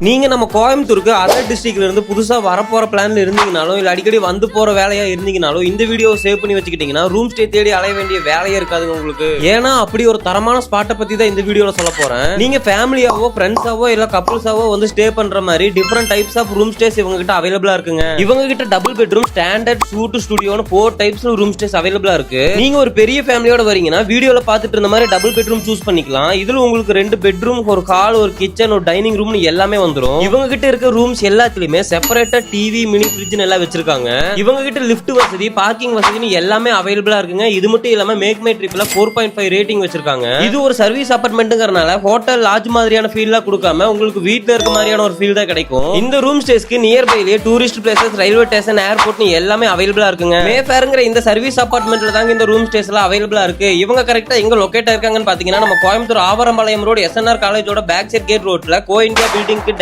நீங்க நம்ம கோயம்புத்தூருக்கு அதர் டிஸ்ட்ரிக்ட்ல இருந்து புதுசா வரப்போற பிளான்ல இருந்தீங்கனாலும் இல்ல அடிக்கடி வந்து போற வேலையா இருந்தீங்கனாலும் இந்த வீடியோவை சேவ் பண்ணி வச்சுக்கிட்டீங்கன்னா ரூம் ஸ்டே தேடி அலைய வேண்டிய வேலையே இருக்காதுங்க உங்களுக்கு. ஏன்னா அப்படி ஒரு தரமான ஸ்பாட்டை பத்தி தான் இந்த வீடியோல சொல்ல போறேன். நீங்க ஃபேமிலியாவோ ஃப்ரெண்ட்ஸாவோ இல்ல கப்புள்ஸாவோ வந்து ஸ்டே பண்ற மாதிரி different types of room stays இவங்க கிட்ட அவைலபிளா இருக்குங்க. இவங்க கிட்ட டபுள் பெட்ரூம், ஸ்டாண்டர்ட், சூட், ஸ்டுடியோன்னு 4 டைப்ஸ் ரூம் ஸ்டேஸ் அவைலபிளா இருக்கு. நீங்க ஒரு பெரிய ஃபேமிலியோட வரீங்கன்னா வீடியோல பாத்துட்டு இருந்த மாதிரி டபுள் பெட்ரூம் சூஸ் பண்ணிக்கலாம். இதுல உங்களுக்கு 2 பெட்ரூம், ஒரு ஹால், ஒரு கிச்சன், ஒரு டைனிங் ரூம் எல்லாமே வந்துரும். இவங்க கிட்ட இருக்க ரூம்ஸ் எல்லாத்துலயுமே செப்பரேட்டா டிவி, மினி ஃப்ரிட்ஜ் எல்லாம் வச்சிருக்காங்க. இவங்க கிட்ட லிஃப்ட் வசதி, பார்க்கிங் வசதி எல்லாமே அவைலபிளா இருக்குங்க. இது மட்டும் இல்லாம மேக் மை ட்ரிப்ல 4.5 ரேட்டிங் வச்சிருக்காங்க. இது ஒரு சர்வீஸ் அபார்ட்மெண்ட்ங்கறனால ஹோட்டல், லாட்ஜ் மாதிரியான ஃபீல்ல கொடுக்காம உங்களுக்கு வீட்ல இருக்க மாதிரியான ஒரு ஃபீல் தான் கிடைக்கும். இந்த ரூம் ஸ்டேஸ்க்கு நியர்பைலயே tourist places, railway station, airport எல்லாமே அவைலபிளா இருக்குங்க. மேஃபேர்ங்கற இந்த சர்வீஸ் அபார்ட்மெண்ட்ல தாங்க இந்த ரூம் ஸ்டேஸ் எல்லாம் அவைலபிளா இருக்கு. இவங்க கரெக்ட்டா எங்க லொகேட் இருக்காங்கன்னு பாத்தீங்கன்னா நம்ம கோயம்புத்தூர் ஆவரம்பாளையம் ரோடு SNR காலேஜோட பேக் சைட் கேட் ரோட்ல கோ இந்தியா பில்டிங்க்கு